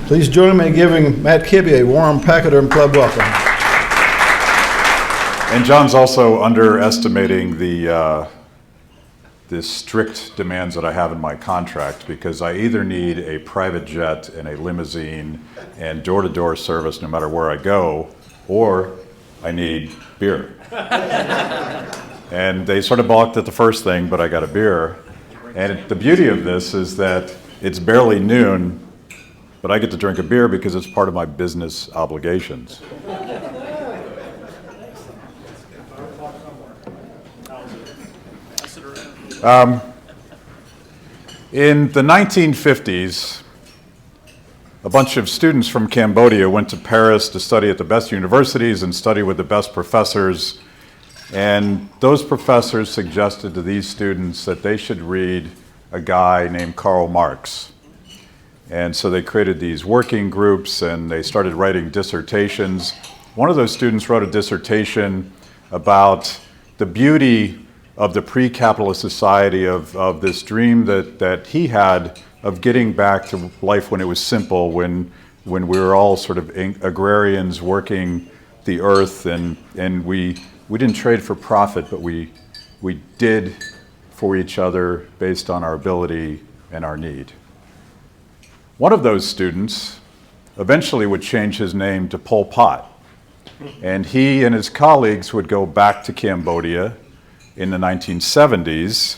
Please join me in giving Matt Kibbe a warm Pachyderm Club welcome. And John's also underestimating the strict demands that I have in my contract, because I either need a private jet and a limousine and door-to-door service no matter where I go, or I need beer. And they sort of balked at the first thing, but I got a beer. And the beauty of this is that it's barely noon, but I get to drink a beer because it's part of my business obligations. In the 1950s, a bunch of students from Cambodia went to Paris to study at the best universities and study with the best professors. And those professors suggested to these students that they should read a guy named Karl Marx. And so they created these working groups and they started writing dissertations. One of those students wrote a dissertation about the beauty of the pre-capitalist society, of this dream that he had of getting back to life when it was simple, when we were all sort of agrarians working the earth, and we didn't trade for profit, but we did for each other based on our ability and our need. One of those students eventually would change his name to Pol Pot, and he and his colleagues would go back to Cambodia in the 1970s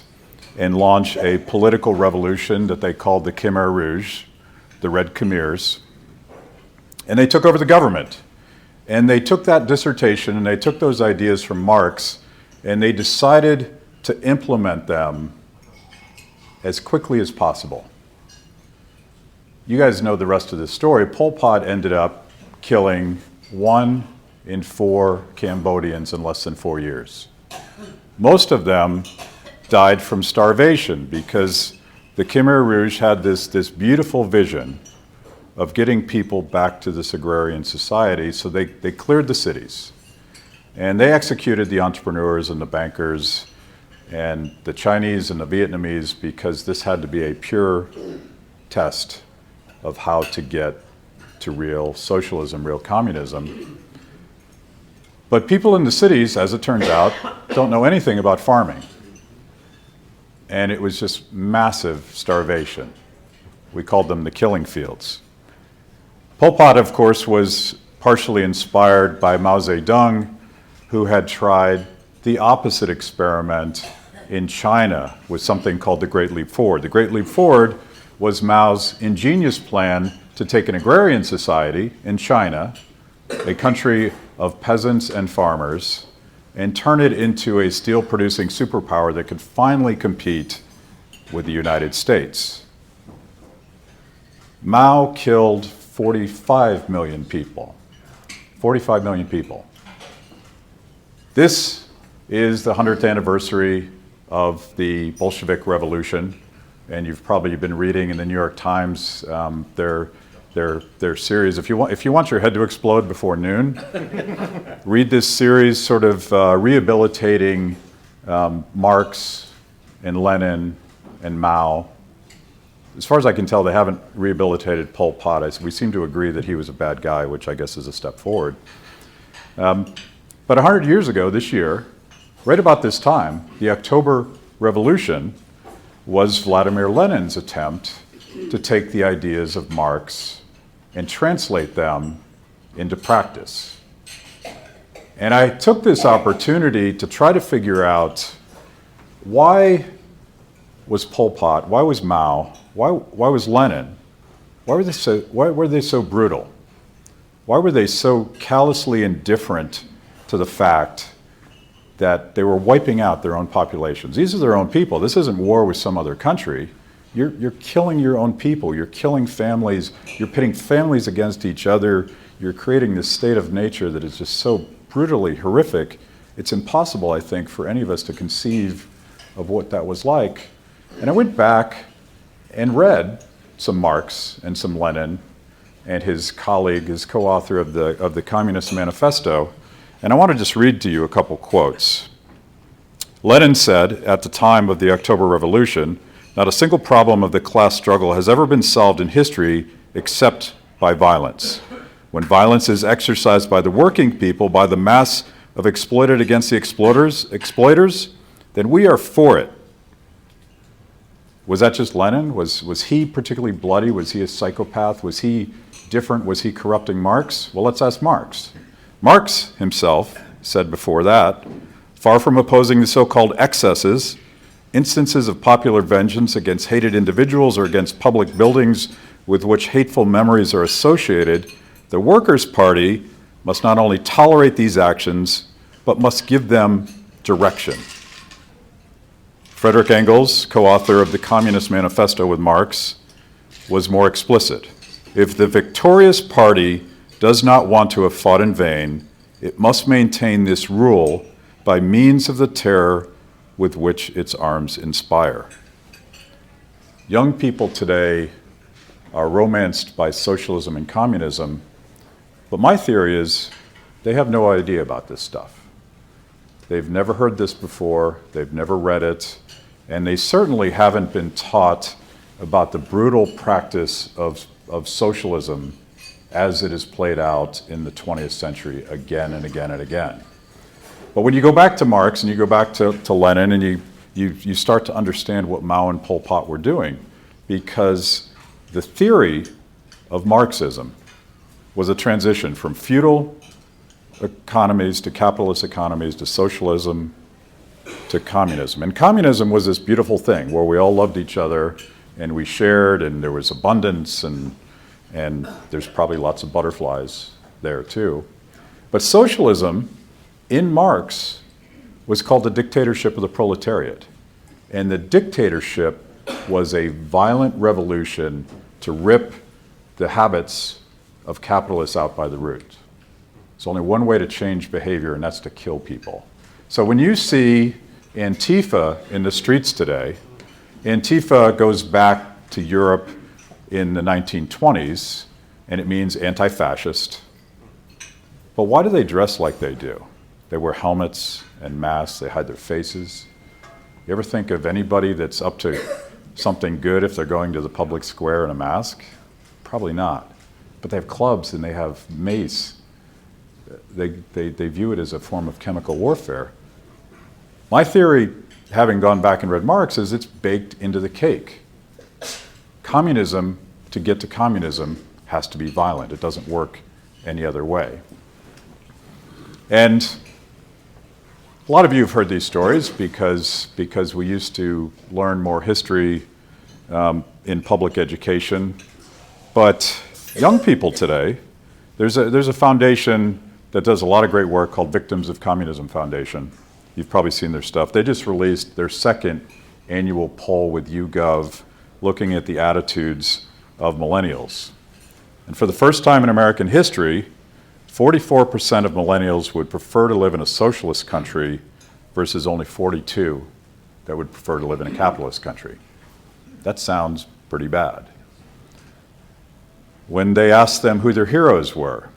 and launch a political revolution that they called the Khmer Rouge, the Red Khmers. And they took over the government. And they took that dissertation and they took those ideas from Marx and they decided to implement them as quickly as possible. You guys know the rest of the story. Pol Pot ended up killing 1 in 4 Cambodians in less than 4 years. Most of them died from starvation because the Khmer Rouge had this beautiful vision of getting people back to this agrarian society, so they cleared the cities. And they executed the entrepreneurs and the bankers and the Chinese and the Vietnamese, because this had to be a pure test of how to get to real socialism, real communism. But people in the cities, as it turns out, don't know anything about farming. And it was just massive starvation. We called them the killing fields. Pol Pot, of course, was partially inspired by Mao Zedong, who had tried the opposite experiment in China with something called the Great Leap Forward. The Great Leap Forward was Mao's ingenious plan to take an agrarian society in China, a country of peasants and farmers, and turn it into a steel-producing superpower that could finally compete with the United States. Mao killed 45 million people. 45 million people. This is the 100th anniversary of the Bolshevik Revolution, and you've probably been reading in the New York Times their series. If you want your head to explode before noon, read this series sort of rehabilitating Marx and Lenin and Mao. As far as I can tell, they haven't rehabilitated Pol Pot. We seem to agree that he was a bad guy, which I guess is a step forward. But 100 years ago, this year, right about this time, the October Revolution was Vladimir Lenin's attempt to take the ideas of Marx and translate them into practice. And I took this opportunity to try to figure out, why was Pol Pot, why was Mao, why was Lenin, why were they so brutal? Why were they so callously indifferent to the fact that they were wiping out their own populations? These are their own people. This isn't war with some other country. You're killing your own people. You're killing families. You're pitting families against each other. You're creating this state of nature that is just so brutally horrific. It's impossible, I think, for any of us to conceive of what that was like. And I went back and read some Marx and some Lenin and his colleague, his co-author of the Communist Manifesto. And I want to just read to you a couple quotes. Lenin said at the time of the October Revolution, "Not a single problem of the class struggle has ever been solved in history except by violence. When violence is exercised by the working people, by the mass of exploited against the exploiters, then we are for it." Was that just Lenin? Was he particularly bloody? Was he a psychopath? Was he different? Was he corrupting Marx? Well, let's ask Marx. Marx himself said before that, "Far from opposing the so-called excesses, instances of popular vengeance against hated individuals or against public buildings with which hateful memories are associated, the Workers' Party must not only tolerate these actions, but must give them direction." Frederick Engels, co-author of the Communist Manifesto with Marx, was more explicit. "If the victorious party does not want to have fought in vain, it must maintain this rule by means of the terror with which its arms inspire." Young people today are romanced by socialism and communism, but my theory is they have no idea about this stuff. They've never heard this before, they've never read it, and they certainly haven't been taught about the brutal practice of socialism as it is played out in the 20th century again and again and again. But when you go back to Marx and you go back to Lenin and you start to understand what Mao and Pol Pot were doing, because the theory of Marxism was a transition from feudal economies to capitalist economies to socialism to communism. And communism was this beautiful thing where we all loved each other and we shared and there was abundance and there's probably lots of butterflies there too. But socialism in Marx was called the dictatorship of the proletariat. And the dictatorship was a violent revolution to rip the habits of capitalists out by the root. There's only one way to change behavior, and that's to kill people. So when you see Antifa in the streets today, Antifa goes back to Europe in the 1920s, and it means anti-fascist. But why do they dress like they do? They wear helmets and masks, they hide their faces. You ever think of anybody that's up to something good if they're going to the public square in a mask? Probably not. But they have clubs and they have mace. They view it as a form of chemical warfare. My theory, having gone back and read Marx, is it's baked into the cake. Communism, to get to communism, has to be violent. It doesn't work any other way. And a lot of you have heard these stories because we used to learn more history in public education. But young people today, there's a foundation that does a lot of great work called Victims of Communism Foundation. You've probably seen their stuff. They just released their second annual poll with YouGov looking at the attitudes of millennials. And for the first time in American history, 44% of millennials would prefer to live in a socialist country versus only 42% that would prefer to live in a capitalist country. That sounds pretty bad. When they asked them who their heroes were,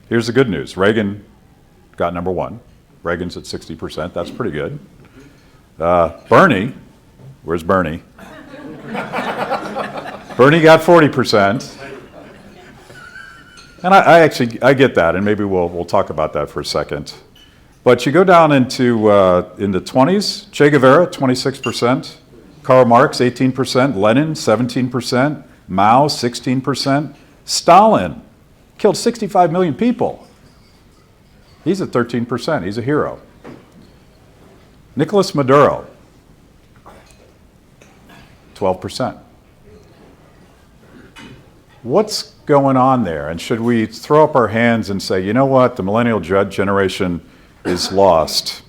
here's the good news. Reagan got number one. Reagan's at 60%. That's pretty good. Bernie, where's Bernie? Bernie got 40%. And I get that, and maybe we'll talk about that for a second. But you go down into in the 20s, Che Guevara, 26%, Karl Marx, 18%, Lenin, 17%, Mao, 16%, Stalin killed 65 million people. He's at 13%, he's a hero. Nicolas Maduro, 12%. What's going on there? And should we throw up our hands and say, you know what, the millennial generation is lost?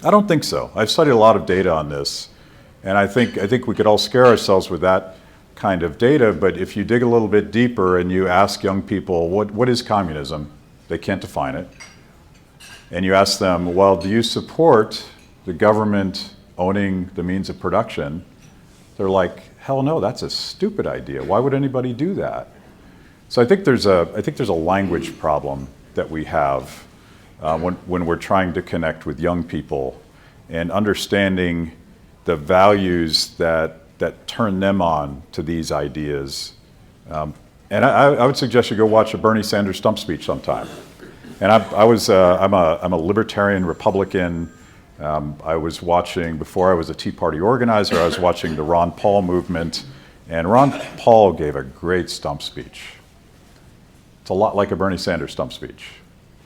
I don't think so. I've studied a lot of data on this, and I think we could all scare ourselves with that kind of data, but if you dig a little bit deeper and you ask young people, what is communism? They can't define it. And you ask them, well, do you support the government owning the means of production? They're like, hell no, that's a stupid idea. Why would anybody do that? So I think there's a language problem that we have when we're trying to connect with young people. and understanding the values that turn them on to these ideas. And I would suggest you go watch a Bernie Sanders stump speech sometime. And I'm a libertarian Republican. I was watching, before I was a Tea Party organizer, I was watching the Ron Paul movement, and Ron Paul gave a great stump speech. It's a lot like a Bernie Sanders stump speech.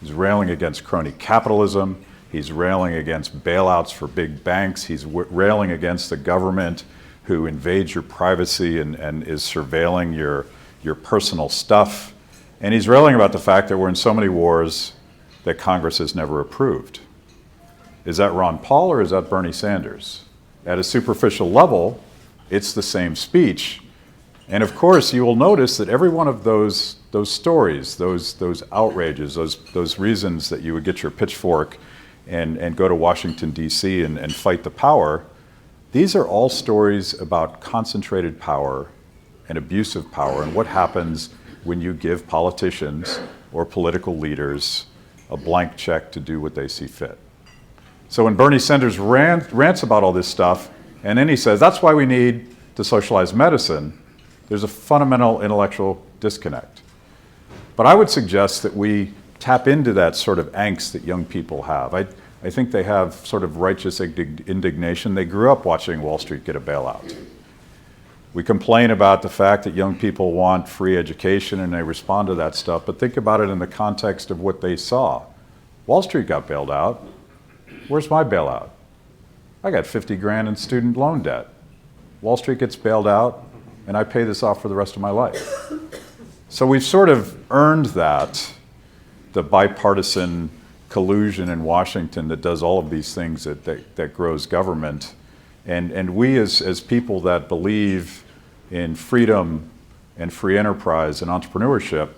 He's railing against crony capitalism. He's railing against bailouts for big banks. He's railing against the government who invades your privacy and is surveilling your personal stuff. And he's railing about the fact that we're in so many wars that Congress has never approved. Is that Ron Paul or is that Bernie Sanders? At a superficial level, it's the same speech. And of course, you will notice that every one of those stories, those outrages, those reasons that you would get your pitchfork and go to Washington, D.C. and fight the power, these are all stories about concentrated power and abuse of power and what happens when you give politicians or political leaders a blank check to do what they see fit. So when Bernie Sanders rants about all this stuff, and then he says, that's why we need to socialize medicine, there's a fundamental intellectual disconnect. But I would suggest that we tap into that sort of angst that young people have. I think they have sort of righteous indignation. They grew up watching Wall Street get a bailout. We complain about the fact that young people want free education and they respond to that stuff, but think about it in the context of what they saw. Wall Street got bailed out. Where's my bailout? I got 50 grand in student loan debt. Wall Street gets bailed out and I pay this off for the rest of my life. So we've sort of earned that, the bipartisan collusion in Washington that does all of these things that grows government. And we as people that believe in freedom and free enterprise and entrepreneurship,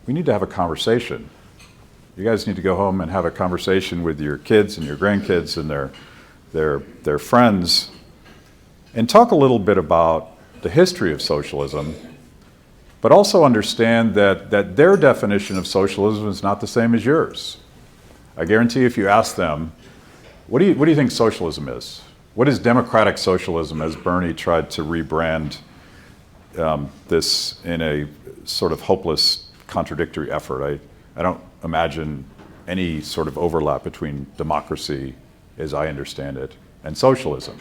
we need to have a conversation. You guys need to go home and have a conversation with your kids and your grandkids and their friends and talk a little bit about the history of socialism, but also understand that their definition of socialism is not the same as yours. I guarantee if you ask them, what do you think socialism is? What is democratic socialism, as Bernie tried to rebrand this in a sort of hopeless, contradictory effort? I don't imagine any sort of overlap between democracy, as I understand it, and socialism.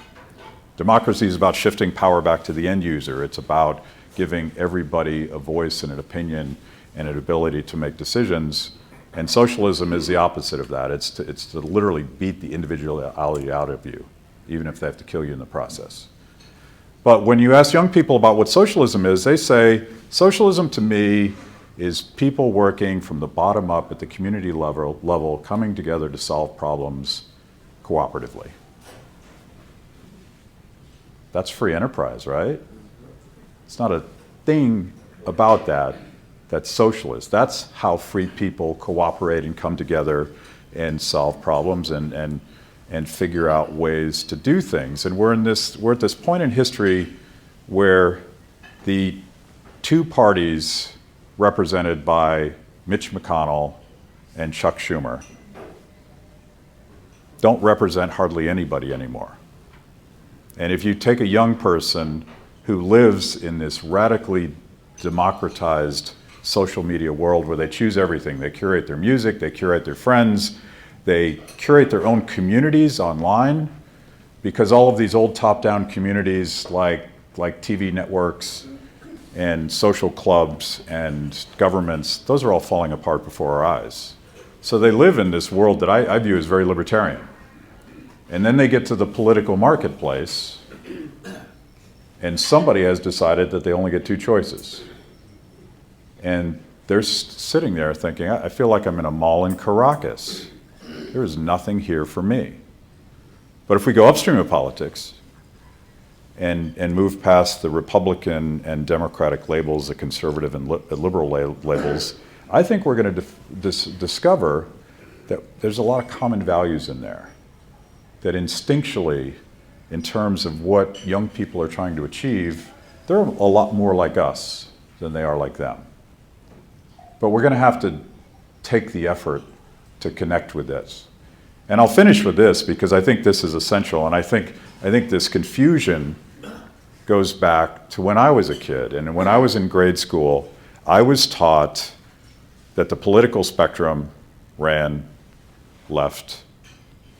Democracy is about shifting power back to the end user. It's about giving everybody a voice and an opinion and an ability to make decisions. And socialism is the opposite of that. It's to literally beat the individuality out of you, even if they have to kill you in the process. But when you ask young people about what socialism is, they say, socialism to me is people working from the bottom up at the community level coming together to solve problems cooperatively. That's free enterprise, right? It's not a thing about that's socialist. That's how free people cooperate and come together and solve problems and figure out ways to do things. And we're at this point in history where the two parties represented by Mitch McConnell and Chuck Schumer don't represent hardly anybody anymore. And if you take a young person who lives in this radically democratized social media world where they choose everything, they curate their music, they curate their friends, they curate their own communities online, because all of these old top-down communities like TV networks and social clubs and governments, those are all falling apart before our eyes. So they live in this world that I view as very libertarian. And then they get to the political marketplace, and somebody has decided that they only get two choices. And they're sitting there thinking, I feel like I'm in a mall in Caracas. There is nothing here for me. But if we go upstream of politics and move past the Republican and Democratic labels, the conservative and liberal labels, I think we're going to discover that there's a lot of common values in there. That instinctually, in terms of what young people are trying to achieve, they're a lot more like us than they are like them. But we're going to have to take the effort to connect with this. And I'll finish with this because I think this is essential, and I think this confusion goes back to when I was a kid. And when I was in grade school, I was taught that the political spectrum ran left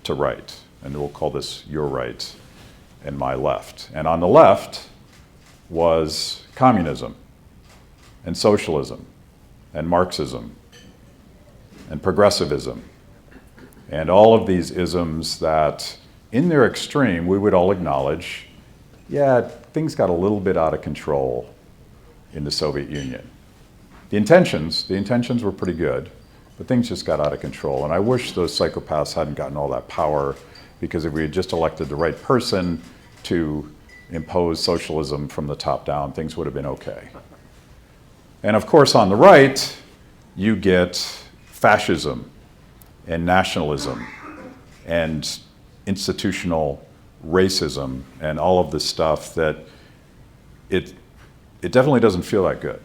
to right. And we'll call this your right and my left. And on the left was communism and socialism and Marxism and progressivism and all of these isms that, in their extreme, we would all acknowledge, yeah, things got a little bit out of control in the Soviet Union. The intentions were pretty good, but things just got out of control. And I wish those psychopaths hadn't gotten all that power, because if we had just elected the right person to impose socialism from the top down, things would have been okay. And of course, on the right, you get fascism and nationalism and institutional racism and all of this stuff that it definitely doesn't feel that good.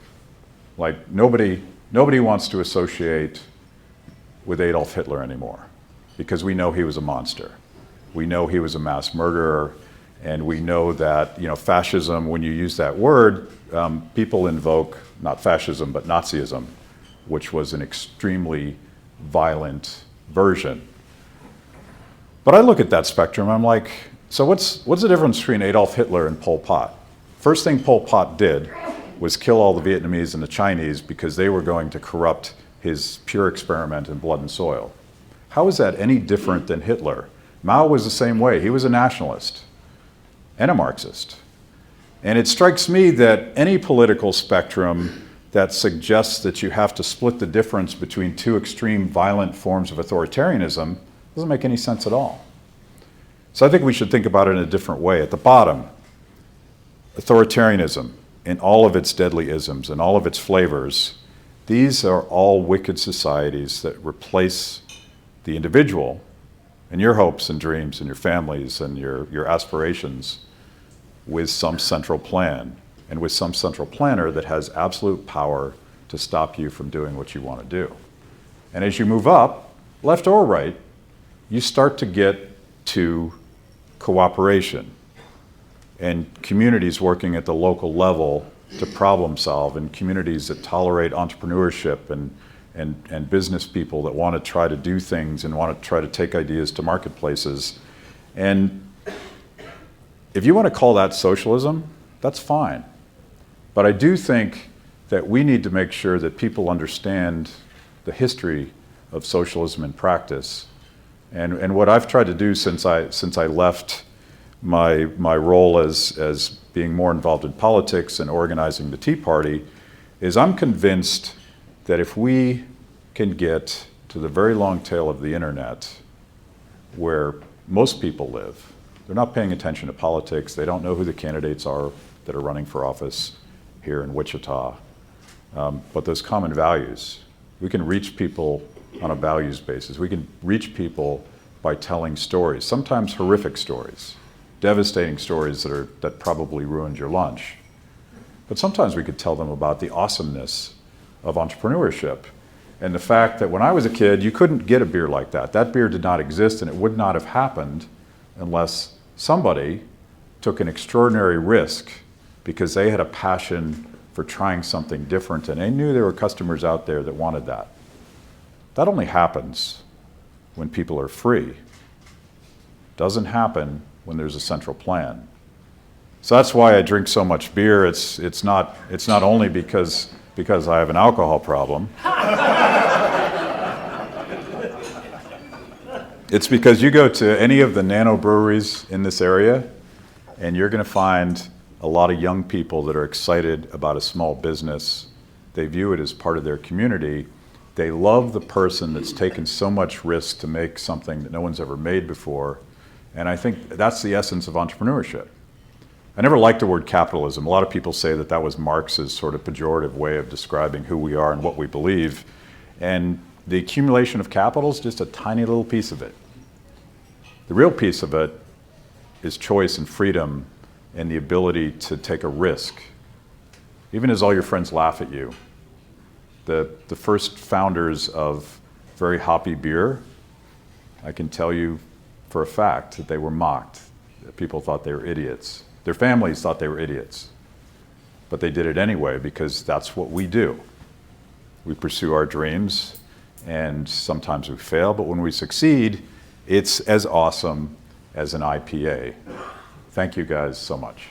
Like nobody wants to associate with Adolf Hitler anymore, because we know he was a monster. We know he was a mass murderer, and we know that, fascism, when you use that word, people invoke not fascism but Nazism, which was an extremely violent version. But I look at that spectrum, I'm like, so what's the difference between Adolf Hitler and Pol Pot? First thing Pol Pot did was kill all the Vietnamese and the Chinese because they were going to corrupt his pure experiment in blood and soil. How is that any different than Hitler? Mao was the same way. He was a nationalist and a Marxist. And it strikes me that any political spectrum that suggests that you have to split the difference between two extreme violent forms of authoritarianism doesn't make any sense at all. So I think we should think about it in a different way. At the bottom, authoritarianism in all of its deadly isms and all of its flavors, these are all wicked societies that replace the individual and your hopes and dreams and your families and your aspirations with some central plan, and with some central planner that has absolute power to stop you from doing what you want to do. And as you move up, left or right, you start to get to cooperation and communities working at the local level to problem solve, and communities that tolerate entrepreneurship and business people that want to try to do things and want to try to take ideas to marketplaces. And if you want to call that socialism, that's fine. But I do think that we need to make sure that people understand the history of socialism in practice. And what I've tried to do since I left my role as being more involved in politics and organizing the Tea Party is I'm convinced that if we can get to the very long tail of the internet where most people live, they're not paying attention to politics, they don't know who the candidates are that are running for office here in Wichita, but those common values, we can reach people on a values basis. We can reach people by telling stories, sometimes horrific stories, devastating stories that probably ruined your lunch. But sometimes we could tell them about the awesomeness of entrepreneurship and the fact that when I was a kid, you couldn't get a beer like that. That beer did not exist, and it would not have happened unless somebody took an extraordinary risk because they had a passion for trying something different, and they knew there were customers out there that wanted that. That only happens when people are free. Doesn't happen when there's a central plan. So that's why I drink so much beer. It's not only because I have an alcohol problem. It's because you go to any of the nano breweries in this area, and you're going to find a lot of young people that are excited about a small business. They view it as part of their community. They love the person that's taken so much risk to make something that no one's ever made before. And I think that's the essence of entrepreneurship. I never liked the word capitalism. A lot of people say that was Marx's sort of pejorative way of describing who we are and what we believe. And the accumulation of capital is just a tiny little piece of it. The real piece of it is choice and freedom and the ability to take a risk, even as all your friends laugh at you. The first founders of very hoppy beer I can tell you for a fact that they were mocked. That people thought they were idiots. Their families thought they were idiots. But they did it anyway because that's what we do. We pursue our dreams, and sometimes we fail, but when we succeed, it's as awesome as an IPA. Thank you guys so much.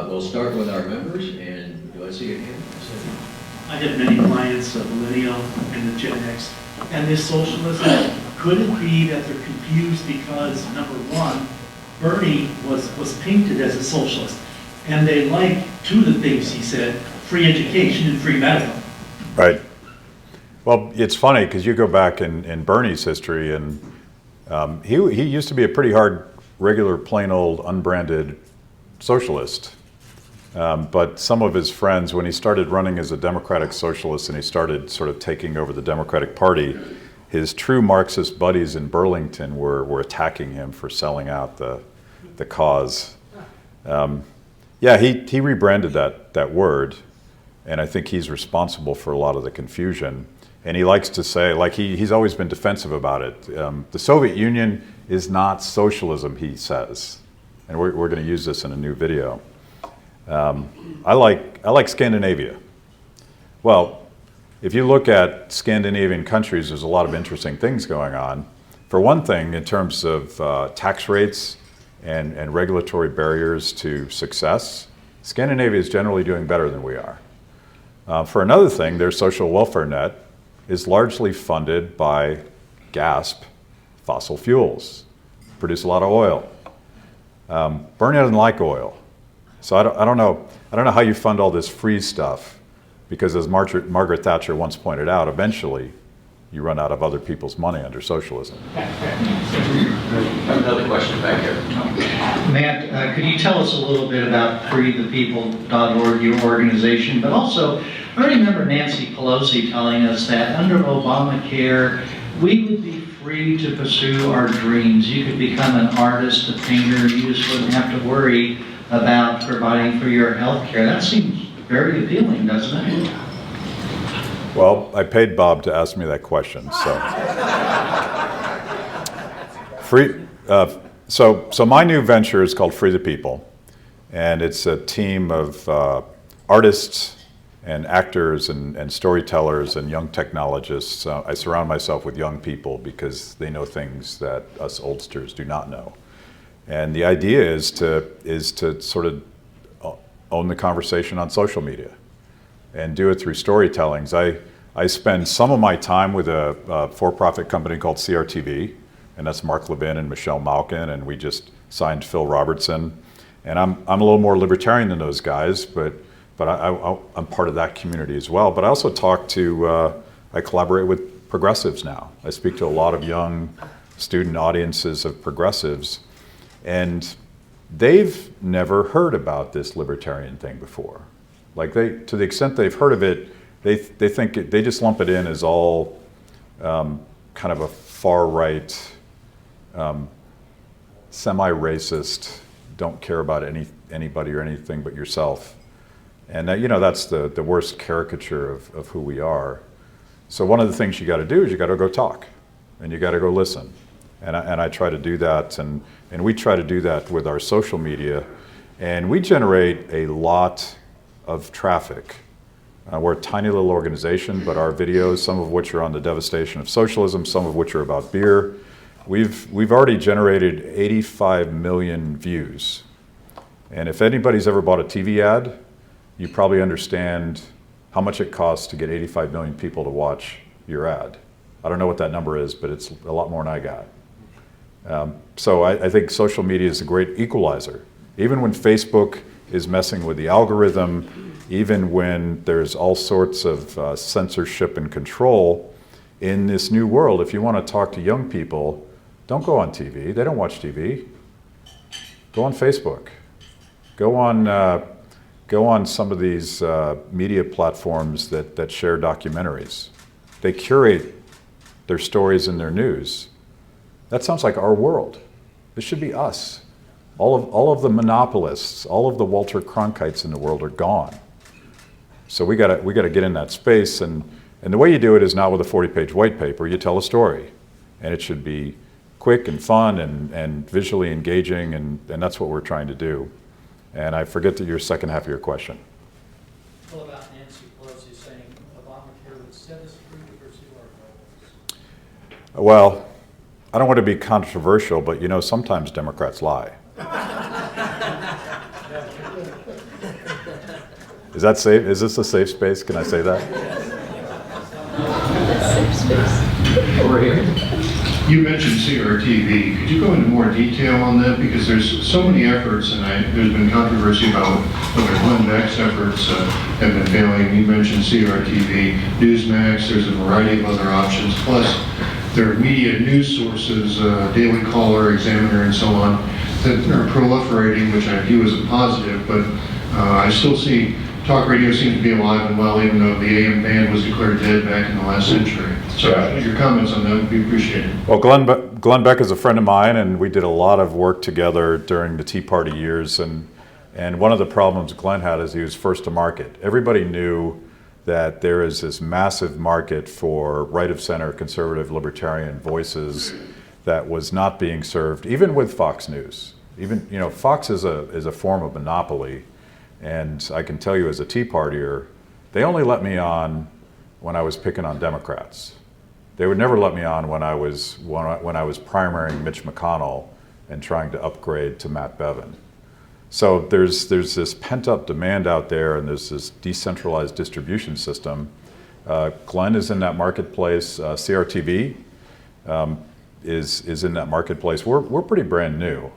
We'll start with our members, and do I see a hand? I have many clients, millennial and the Gen X, and this socialism, could it be that they're confused because, number one, Bernie was painted as a socialist, and they like two of the things he said, free education and free medical. Right. Well, it's funny because you go back in Bernie's history, and he used to be a pretty hard, regular, plain old, unbranded socialist. But some of his friends, when he started running as a democratic socialist and he started sort of taking over the Democratic Party, his true Marxist buddies in Burlington were attacking him for selling out the cause. Yeah, he rebranded that word, and I think he's responsible for a lot of the confusion. And he likes to say, like he's always been defensive about it. The Soviet Union is not socialism, he says. And we're going to use this in a new video. I like Scandinavia. Well, if you look at Scandinavian countries, there's a lot of interesting things going on. For one thing, in terms of tax rates and regulatory barriers to success, Scandinavia is generally doing better than we are. For another thing, their social welfare net is largely funded by GASP, fossil fuels, produce a lot of oil. Bernie doesn't like oil. So I don't know how you fund all this free stuff, because as Margaret Thatcher once pointed out, eventually you run out of other people's money under socialism. Another question back here. Matt, could you tell us a little bit about freethepeople.org, your organization, but also, I remember Nancy Pelosi telling us that under Obamacare, we would be free to pursue our dreams. You could become an artist, a painter, you just wouldn't have to worry about providing for your health care. That seems very appealing, doesn't it? Well, I paid Bob to ask me that question, so. So my new venture is called Free the People, and it's a team of artists and actors and storytellers and young technologists. I surround myself with young people because they know things that us oldsters do not know. And the idea is to sort of own the conversation on social media and do it through storytellings. I spend some of my time with a for-profit company called CRTV, and that's Mark Levin and Michelle Malkin, and we just signed Phil Robertson. And I'm a little more libertarian than those guys, but I'm part of that community as well. But I also I collaborate with progressives now. I speak to a lot of young student audiences of progressives, and they've never heard about this libertarian thing before. Like to the extent they've heard of it, they think they just lump it in as all kind of a far-right, semi-racist, don't care about anybody or anything but yourself. And that's the worst caricature of who we are. So one of the things you got to do is you got to go talk, and you got to go listen. And I try to do that, and we try to do that with our social media, and we generate a lot of traffic. We're a tiny little organization, but our videos, some of which are on the devastation of socialism, some of which are about beer, we've already generated 85 million views. And if anybody's ever bought a TV ad, you probably understand how much it costs to get 85 million people to watch your ad. I don't know what that number is, but it's a lot more than I got. So I think social media is a great equalizer. Even when Facebook is messing with the algorithm, even when there's all sorts of censorship and control in this new world, if you want to talk to young people, don't go on TV. They don't watch TV. Go on Facebook. Go on some of these media platforms that share documentaries. They curate their stories and their news. That sounds like our world. This should be us. All of the monopolists, all of the Walter Cronkites in the world are gone. So we gotta get in that space, and the way you do it is not with a 40-page white paper. You tell a story, and it should be quick and fun and visually engaging, and that's what we're trying to do. And I forget your second half of your question. What about Nancy Pelosi saying Obamacare would set us free to pursue our goals? Well, I don't want to be controversial, but sometimes Democrats lie. Is that safe? Is this a safe space? Can I say that? Over here. You mentioned CRTV. Could you go into more detail on that? Because there's so many efforts, and there's been controversy about whether Glenn Beck's efforts have been failing. You mentioned CRTV, Newsmax. There's a variety of other options. Plus, there are media news sources, Daily Caller, Examiner, and so on, that are proliferating, which I view as a positive. But I still see talk radio seems to be alive and well, even though the AM band was declared dead back in the last century. So your comments on that would be appreciated. Well, Glenn Beck is a friend of mine, and we did a lot of work together during the Tea Party years. And one of the problems Glenn had is he was first to market. Everybody knew that there is this massive market for right-of-center conservative libertarian voices that was not being served, even with Fox News. Even Fox is a form of monopoly. And I can tell you as a Tea Partier, they only let me on when I was picking on Democrats. They would never let me on when I was primarying Mitch McConnell and trying to upgrade to Matt Bevin. So there's this pent-up demand out there, and there's this decentralized distribution system. Glenn is in that marketplace. CRTV is in that marketplace. We're pretty brand new.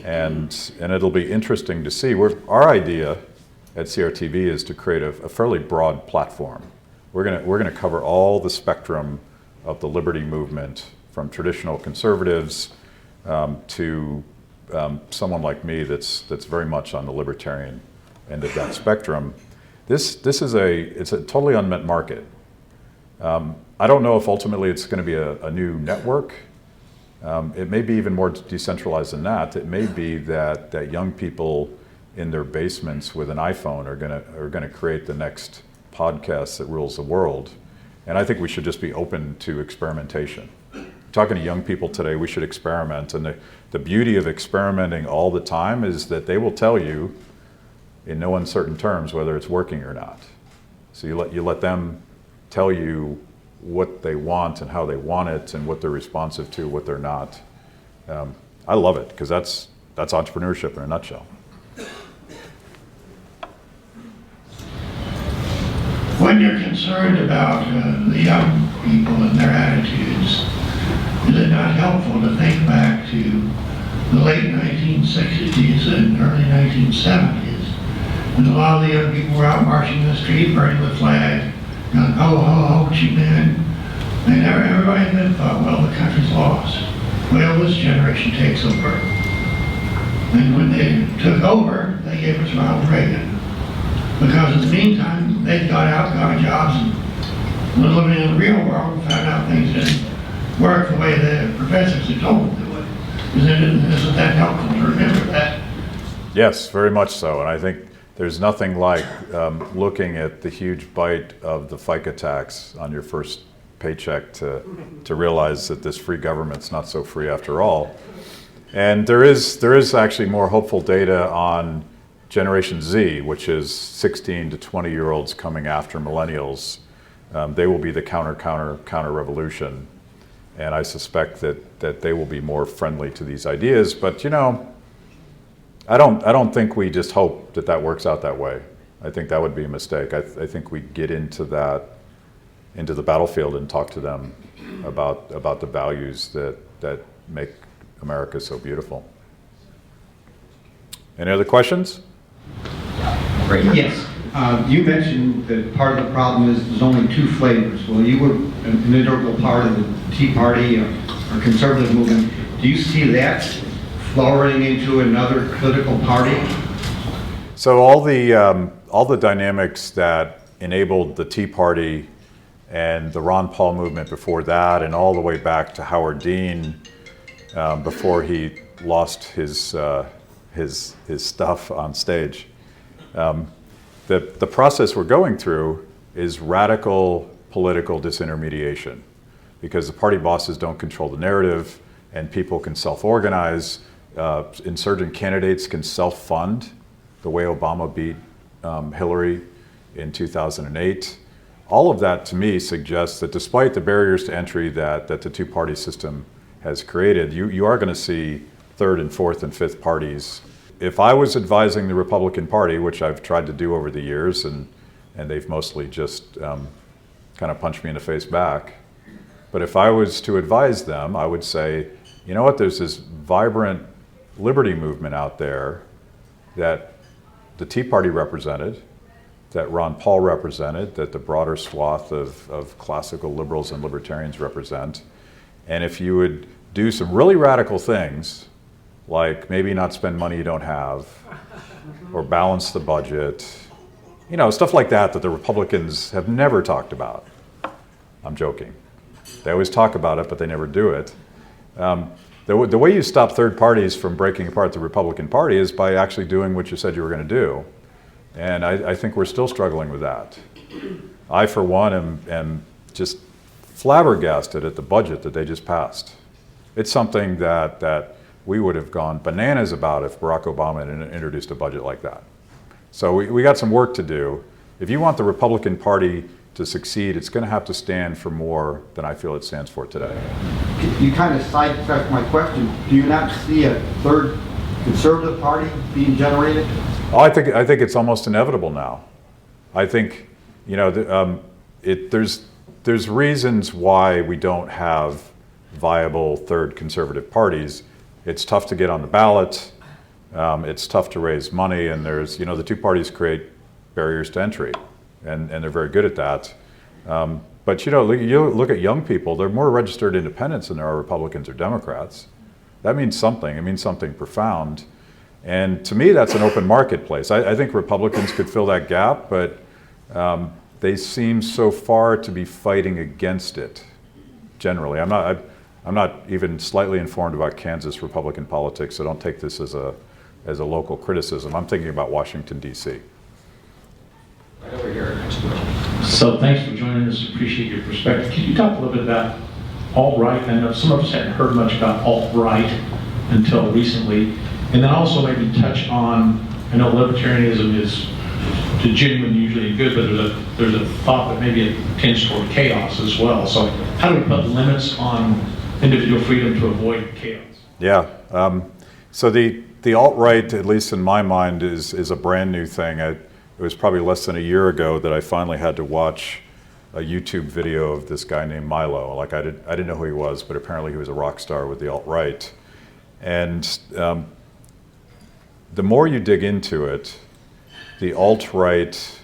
And it'll be interesting to see. Our idea at CRTV is to create a fairly broad platform. We're gonna cover all the spectrum of the liberty movement, from traditional conservatives to someone like me that's very much on the libertarian end of that spectrum. It's a totally unmet market. I don't know if ultimately it's going to be a new network. It may be even more decentralized than that. It may be that young people in their basements with an iPhone are gonna create the next podcast that rules the world. And I think we should just be open to experimentation. Talking to young people today, we should experiment. And the beauty of experimenting all the time is that they will tell you in no uncertain terms whether it's working or not. So you let them tell you what they want and how they want it and what they're responsive to, what they're not. I love it because that's entrepreneurship in a nutshell. When you're concerned about the young people and their attitudes, is it not helpful to think back to the late 1960s and early 1970s, when a lot of the young people were out marching the street, burning the flag, going, ho, ho, ho, what you been? And everybody then thought, well, the country's lost. Well, this generation takes over. And when they took over, they gave us Ronald Reagan. Because in the meantime, they got out, got jobs, and were living in the real world and found out things didn't work the way the professors had told them they would. Isn't that helpful to remember that? Yes, very much so. And I think there's nothing like looking at the huge bite of the FICA tax on your first paycheck to realize that this free government's not so free after all. And there is actually more hopeful data on Generation Z, which is 16 to 20-year-olds coming after millennials. They will be the counter revolution. And I suspect that they will be more friendly to these ideas. But I don't think we just hope that works out that way. I think that would be a mistake. I think we get into the battlefield and talk to them about the values that make America so beautiful. Any other questions? Yes. You mentioned that part of the problem is there's only two flavors. Well, you were an integral part of the Tea Party or conservative movement. Do you see that flowering into another political party? So all the dynamics that enabled the Tea Party and the Ron Paul movement before that, and all the way back to Howard Dean before he lost his stuff on stage. the process we're going through is radical political disintermediation, because the party bosses don't control the narrative and people can self-organize. Insurgent candidates can self-fund the way Obama beat Hillary in 2008. All of that, to me, suggests that despite the barriers to entry that the two-party system has created, you are going to see third and fourth and fifth parties. If I was advising the Republican Party, which I've tried to do over the years, and they've mostly just kind of punched me in the face back, but if I was to advise them, I would say, you know what, there's this vibrant liberty movement out there that the Tea Party represented, that Ron Paul represented, that the broader swath of classical liberals and libertarians represent. And if you would do some really radical things, like maybe not spend money you don't have, or balance the budget, you know, stuff like that the Republicans have never talked about. I'm joking. They always talk about it, but they never do it. The way you stop third parties from breaking apart the Republican Party is by actually doing what you said you were going to do. And I think we're still struggling with that. I, for one, am just flabbergasted at the budget that they just passed. It's something that we would have gone bananas about if Barack Obama had introduced a budget like that. So we got some work to do. If you want the Republican Party to succeed, it's going to have to stand for more than I feel it stands for today. You kind of sidetracked my question. Do you not see a third conservative party being generated? Oh, I think it's almost inevitable now. I think, you know, there's reasons why we don't have viable third conservative parties. It's tough to get on the ballot. It's tough to raise money, and there's, you know, the two parties create barriers to entry, and they're very good at that. But you know, you look at young people; they're more registered independents than there are Republicans or Democrats. That means something. It means something profound. And to me, that's an open marketplace. I think Republicans could fill that gap, but they seem so far to be fighting against it. Generally, I'm not even slightly informed about Kansas Republican politics, so don't take this as a local criticism. I'm thinking about Washington, D.C. Right over here, next question. So thanks for joining us. Appreciate your perspective. Can you talk a little bit about alt-right? I know some of us hadn't heard much about alt-right until recently. And then also maybe touch on, I know libertarianism is genuine, usually good, but there's a thought that maybe it tends toward chaos as well. So how do we put limits on individual freedom to avoid chaos? Yeah. So the alt-right, at least in my mind, is a brand new thing. It was probably less than a year ago that I finally had to watch a YouTube video of this guy named Milo. Like I didn't know who he was, but apparently he was a rock star with the alt-right. And the more you dig into it, the alt-right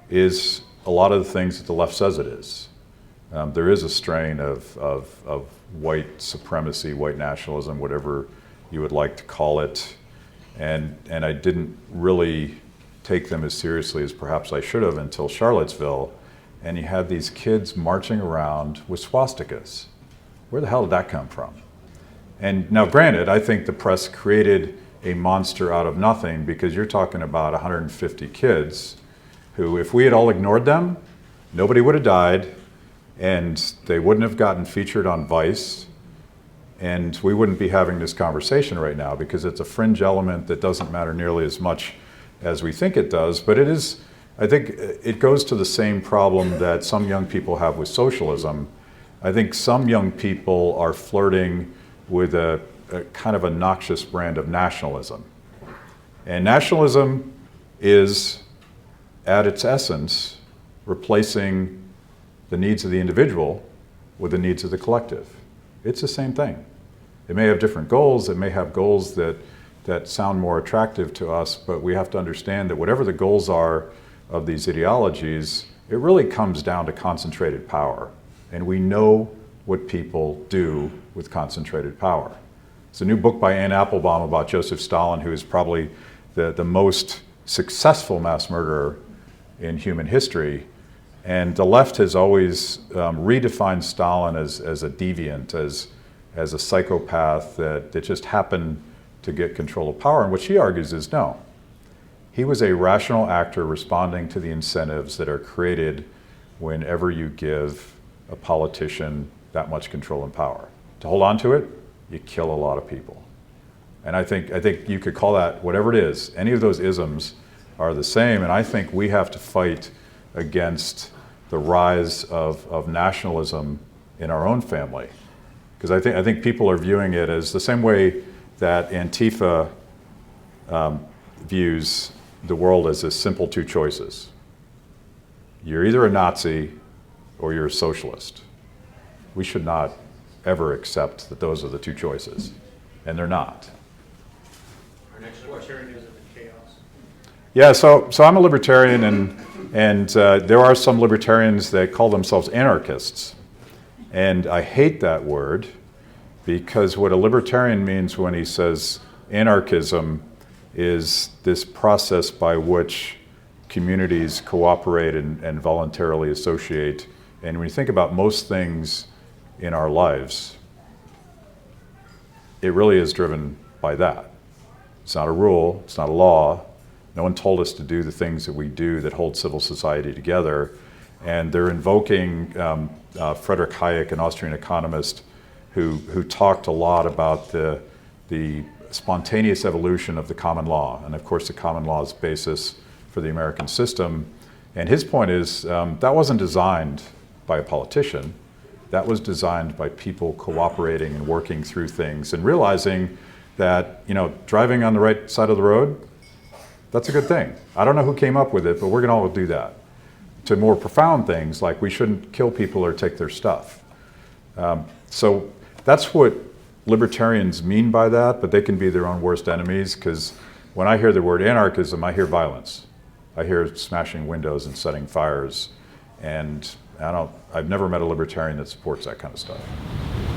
is a lot of the things that the left says it is. There is a strain of white supremacy, white nationalism, whatever you would like to call it. And I didn't really take them as seriously as perhaps I should have until Charlottesville. And you had these kids marching around with swastikas. Where the hell did that come from? And now granted, I think the press created a monster out of nothing, because you're talking about 150 kids who, if we had all ignored them, nobody would have died, and they wouldn't have gotten featured on Vice, and we wouldn't be having this conversation right now, because it's a fringe element that doesn't matter nearly as much as we think it does. But it is, I think it goes to the same problem that some young people have with socialism. I think some young people are flirting with a kind of a noxious brand of nationalism. And nationalism is, at its essence, replacing the needs of the individual with the needs of the collective. It's the same thing. It may have different goals. It may have goals that sound more attractive to us, but we have to understand that whatever the goals are of these ideologies, it really comes down to concentrated power. And we know what people do with concentrated power. It's a new book by Anne Applebaum about Joseph Stalin, who is probably the most successful mass murderer in human history. And the left has always redefined Stalin as a deviant, as a psychopath that just happened to get control of power. And what she argues is no. He was a rational actor responding to the incentives that are created whenever you give a politician that much control and power. To hold on to it, you kill a lot of people. And I think you could call that whatever it is. Any of those isms are the same, and I think we have to fight against the rise of nationalism in our own family. Because I think people are viewing it as the same way that Antifa views the world as a simple two choices. You're either a Nazi or you're a socialist. We should not ever accept that those are the two choices, and they're not. Our next question. Yeah, so I'm a libertarian, and there are some libertarians that call themselves anarchists. And I hate that word, because what a libertarian means when he says anarchism is this process by which communities cooperate and voluntarily associate. And when you think about most things in our lives, it really is driven by that. It's not a rule, it's not a law. No one told us to do the things that we do that hold civil society together. And they're invoking Friedrich Hayek, an Austrian economist, who talked a lot about the spontaneous evolution of the common law. And of course, the common law is the basis for the American system. And his point is that wasn't designed by a politician. That was designed by people cooperating and working through things and realizing that, you know, driving on the right side of the road, that's a good thing. I don't know who came up with it, but we're going to all do that. To more profound things like we shouldn't kill people or take their stuff. So that's what libertarians mean by that, but they can be their own worst enemies, because when I hear the word anarchism, I hear violence. I hear smashing windows and setting fires, and I've never met a libertarian that supports that kind of stuff.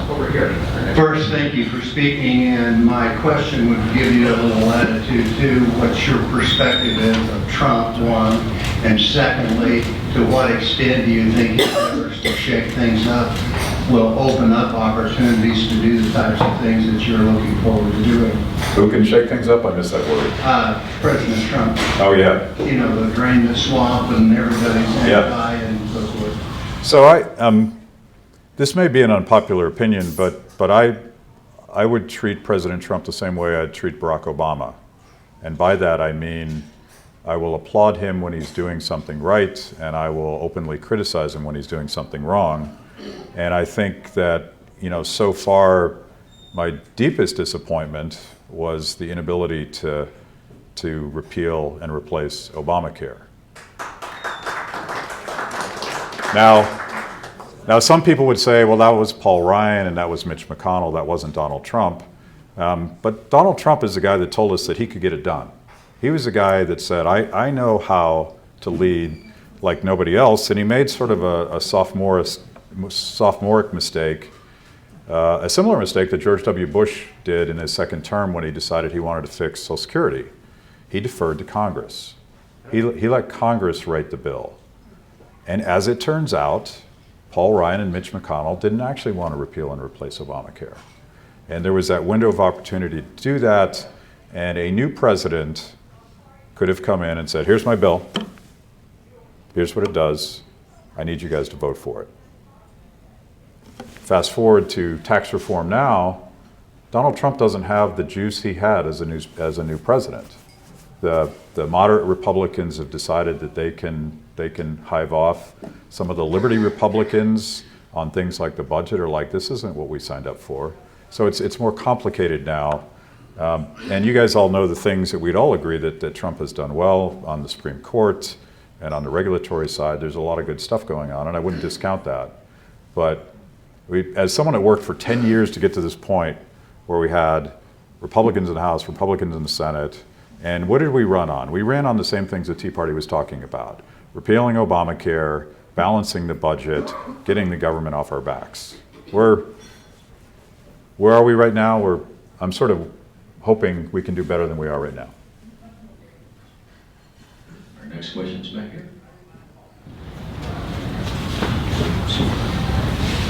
Over here. First, thank you for speaking, and my question would give you a little latitude to what your perspective is of Trump, one, and secondly, to what extent do you think his efforts to shake things up will open up opportunities to do the types of things that you're looking forward to doing? Who can shake things up? I missed that word. President Trump. Oh, yeah. You know, the drain the swamp and everybody's anti and so forth. So this may be an unpopular opinion, but I would treat President Trump the same way I'd treat Barack Obama. And by that I mean I will applaud him when he's doing something right, and I will openly criticize him when he's doing something wrong. And I think that, you know, so far my deepest disappointment was the inability to repeal and replace Obamacare. Now, some people would say, well, that was Paul Ryan and that was Mitch McConnell, that wasn't Donald Trump. But Donald Trump is the guy that told us that he could get it done. He was the guy that said, I know how to lead like nobody else, and he made sort of a sophomoric mistake, a similar mistake that George W. Bush did in his second term when he decided he wanted to fix Social Security. He deferred to Congress. He let Congress write the bill. And as it turns out, Paul Ryan and Mitch McConnell didn't actually want to repeal and replace Obamacare. And there was that window of opportunity to do that, and a new president could have come in and said, here's my bill, here's what it does, I need you guys to vote for it. Fast forward to tax reform now, Donald Trump doesn't have the juice he had as a new president. The moderate Republicans have decided that they can hive off. Some of the Liberty Republicans on things like the budget are like, this isn't what we signed up for. So it's more complicated now. And you guys all know the things that we'd all agree that Trump has done well on the Supreme Court and on the regulatory side. There's a lot of good stuff going on, and I wouldn't discount that. But as someone that worked for 10 years to get to this point where we had Republicans in the House, Republicans in the Senate, and what did we run on? We ran on the same things the Tea Party was talking about. Repealing Obamacare, balancing the budget, getting the government off our backs. Where are we right now? I'm sort of hoping we can do better than we are right now. Our next question's back here.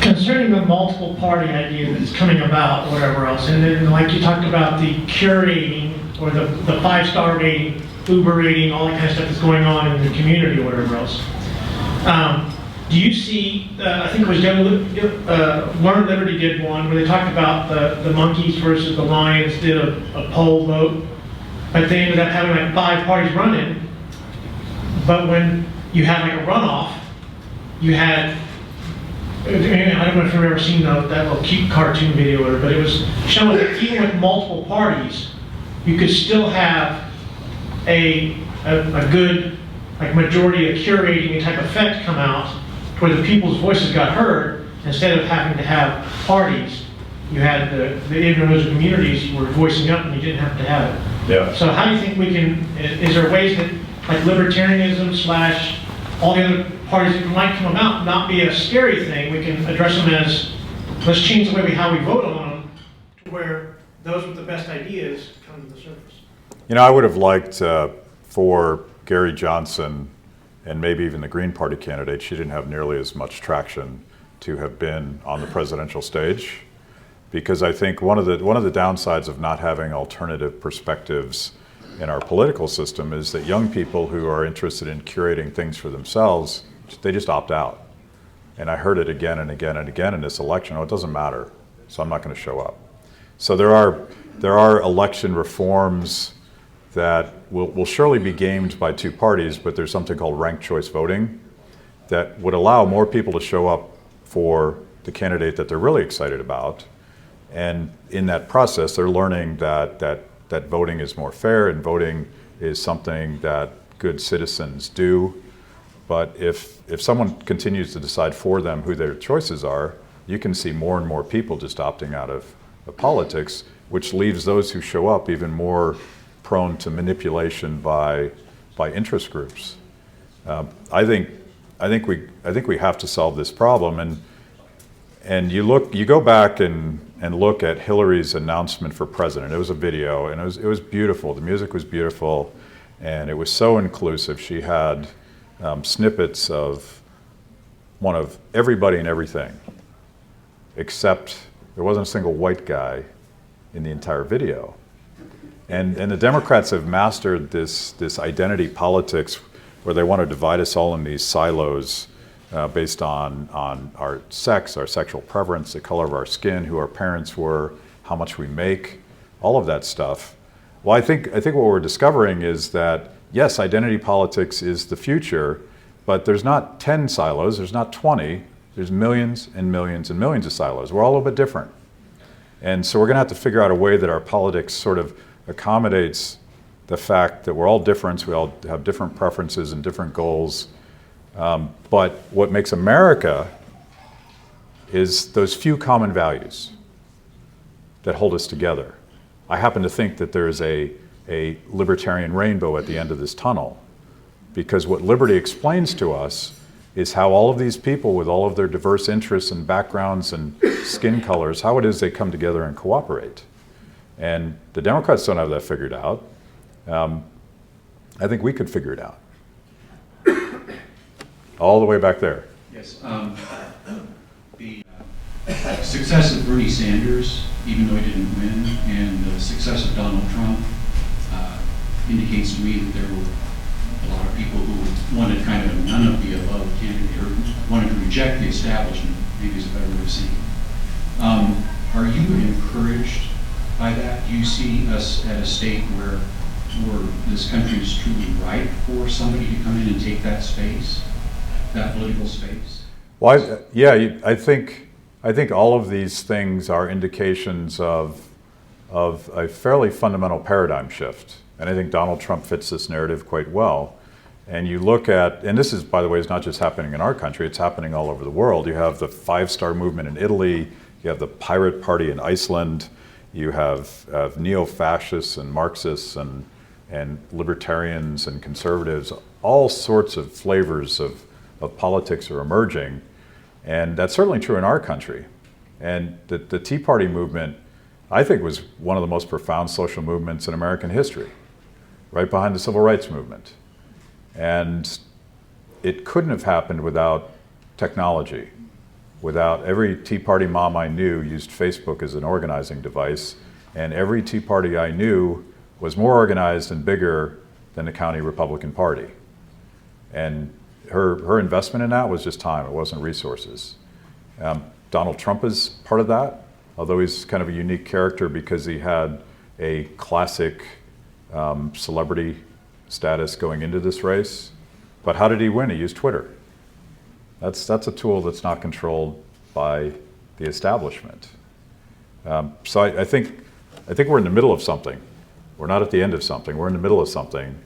Concerning the multiple party idea that's coming about, whatever else, and then like you talked about the curating or the 5-star rating Uber eating, all that kind of stuff that's going on in the community or whatever else. Do you see, I think it was Learn Liberty did one where they talked about the monkeys versus the lions, did a poll vote, but they ended up having like 5 parties running. But when you had like a runoff, you had, I don't know if you've ever seen that little cute cartoon video, or whatever, but it was showing that even with multiple parties, you could still have a good like majority of curating type effect come out where the people's voices got heard. Instead of having to have parties, you had the individual communities were voicing up and you didn't have to have it. Yeah. So how do you think we can, is there ways that like libertarianism / all the other parties that might come about not be a scary thing, we can address them as, let's change the way how we vote on them to where those with the best ideas come to the surface? You know, I would have liked for Gary Johnson and maybe even the Green Party candidate, she didn't have nearly as much traction to have been on the presidential stage, because I think one of the downsides of not having alternative perspectives in our political system is that young people who are interested in curating things for themselves, they just opt out. And I heard it again and again and again in this election. Oh, it doesn't matter, so I'm not going to show up. So there are election reforms that will surely be gamed by 2 parties, but there's something called ranked choice voting that would allow more people to show up for the candidate that they're really excited about. And in that process, they're learning that voting is more fair and voting is something that good citizens do. But if someone continues to decide for them who their choices are, you can see more and more people just opting out of politics, which leaves those who show up even more prone to manipulation by interest groups. I think we have to solve this problem, and you go back and look at Hillary's announcement for president. It was a video, and it was beautiful. The music was beautiful, and it was so inclusive. She had snippets of one of everybody and everything, except there wasn't a single white guy in the entire video. And the Democrats have mastered this identity politics where they want to divide us all in these silos based on our sex, our sexual preference, the color of our skin, who our parents were, how much we make, all of that stuff. Well, I think what we're discovering is that, yes, identity politics is the future, but there's not 10 silos, there's not 20, there's millions and millions and millions of silos. We're all a little bit different. And so we're going to have to figure out a way that our politics sort of accommodates the fact that we're all different, we all have different preferences and different goals. But what makes America is those few common values that hold us together. I happen to think that there's a libertarian rainbow at the end of this tunnel, because what liberty explains to us is how all of these people with all of their diverse interests and backgrounds and skin colors, how it is they come together and cooperate. And the Democrats don't have that figured out. I think we could figure it out. All the way back there. Yes. The success of Bernie Sanders, even though he didn't win, and the success of Donald Trump indicates to me that there were a lot of people who wanted kind of a none of the above candidate, or wanted to reject the establishment, maybe is a better way of saying it. Are you encouraged by that? Do you see us at a state where this country is truly ripe for somebody to come in and take that space, that political space? Well, I think all of these things are indications of a fairly fundamental paradigm shift. And I think Donald Trump fits this narrative quite well. And you look at, and this is, by the way, is not just happening in our country, it's happening all over the world. You have the 5-star movement in Italy, you have the Pirate Party in Iceland, you have neo-fascists and Marxists and libertarians and conservatives. All sorts of flavors of politics are emerging. And that's certainly true in our country. And the Tea Party movement, I think, was one of the most profound social movements in American history, right behind the Civil Rights Movement. And it couldn't have happened without technology. Without every Tea Party mom I knew used Facebook as an organizing device, and every Tea Party I knew was more organized and bigger than the county Republican Party. And her investment in that was just time, it wasn't resources. Donald Trump is part of that, although he's kind of a unique character because he had a classic celebrity status going into this race. But how did he win? He used Twitter. That's a tool that's not controlled by the establishment. So I think we're in the middle of something. We're not at the end of something. We're in the middle of something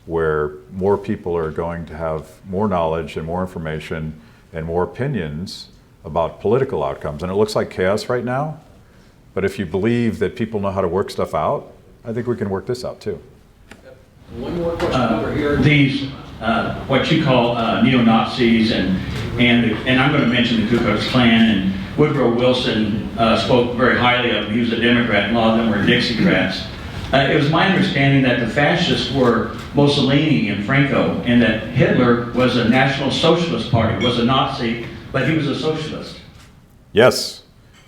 where more people are going to have more knowledge and more information and more opinions about political outcomes. And it looks like chaos right now. But if you believe that people know how to work stuff out, I think we can work this out too. One more question over here. These, what you call neo-Nazis, and I'm going to mention the Ku Klux Klan, and Woodrow Wilson spoke very highly of them. He was a Democrat, and a lot of them were Dixiecrats. It was my understanding that the fascists were Mussolini and Franco, and that Hitler was a National Socialist Party, was a Nazi, but he was a socialist. Yes,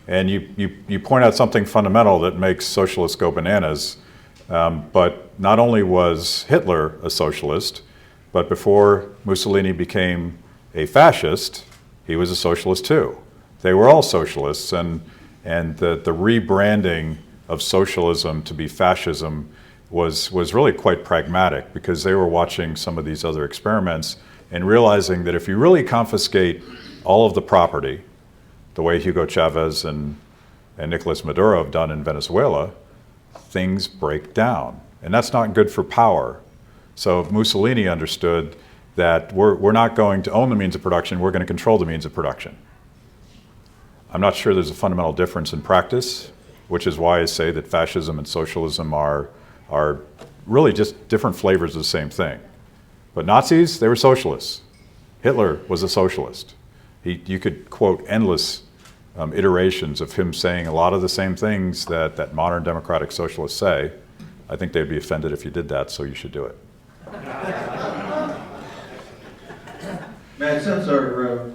and you point out something fundamental that makes socialists go bananas. But not only was Hitler a socialist, but before Mussolini became a fascist, he was a socialist too. They were all socialists, and the rebranding of socialism to be fascism was really quite pragmatic because they were watching some of these other experiments and realizing that if you really confiscate all of the property, the way Hugo Chavez and Nicolas Maduro have done in Venezuela, things break down. And that's not good for power. So Mussolini understood that we're not going to own the means of production, we're going to control the means of production. I'm not sure there's a fundamental difference in practice, which is why I say that fascism and socialism are really just different flavors of the same thing. But Nazis, they were socialists. Hitler was a socialist. You could quote endless iterations of him saying a lot of the same things that modern democratic socialists say. I think they'd be offended if you did that, so you should do it. Matt, since our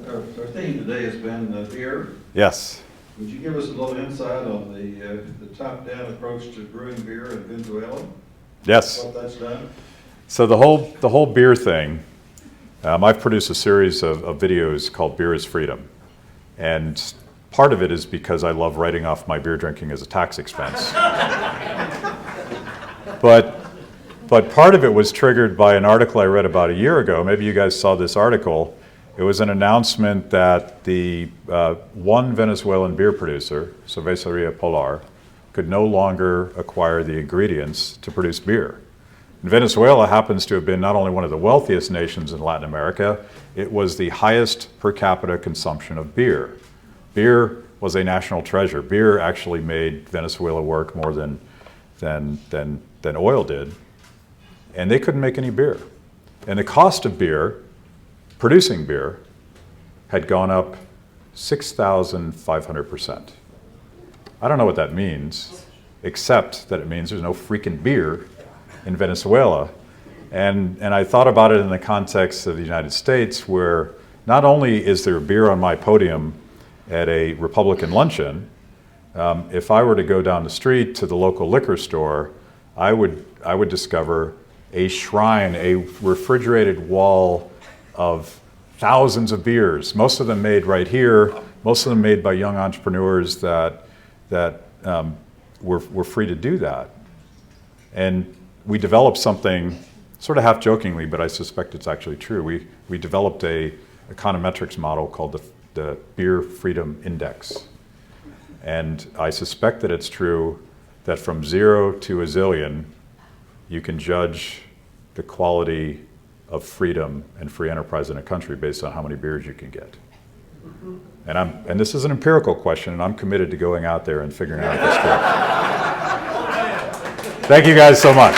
theme today has been beer, Yes. would you give us a little insight on the top-down approach to brewing beer in Venezuela? Yes. What that's done? So the whole beer thing, I've produced a series of videos called Beer is Freedom. And part of it is because I love writing off my beer drinking as a tax expense. But part of it was triggered by an article I read about a year ago. Maybe you guys saw this article. It was an announcement that the one Venezuelan beer producer, Cerveceria Polar, could no longer acquire the ingredients to produce beer. And Venezuela happens to have been not only one of the wealthiest nations in Latin America, it was the highest per capita consumption of beer. Beer was a national treasure. Beer actually made Venezuela work more than oil did. And they couldn't make any beer. And the cost of beer, producing beer, had gone up 6,500%. I don't know what that means, except that it means there's no freaking beer in Venezuela. And I thought about it in the context of the United States, where not only is there beer on my podium at a Republican luncheon, if I were to go down the street to the local liquor store, I would discover a shrine, a refrigerated wall of thousands of beers, most of them made right here, most of them made by young entrepreneurs that were free to do that. And we developed something, sort of half jokingly, but I suspect it's actually true. We developed a econometrics model called the Beer Freedom Index. And I suspect that it's true that from 0 to a zillion, you can judge the quality of freedom and free enterprise in a country based on how many beers you can get. And this is an empirical question, and I'm committed to going out there and figuring out this truth. Thank you guys so much.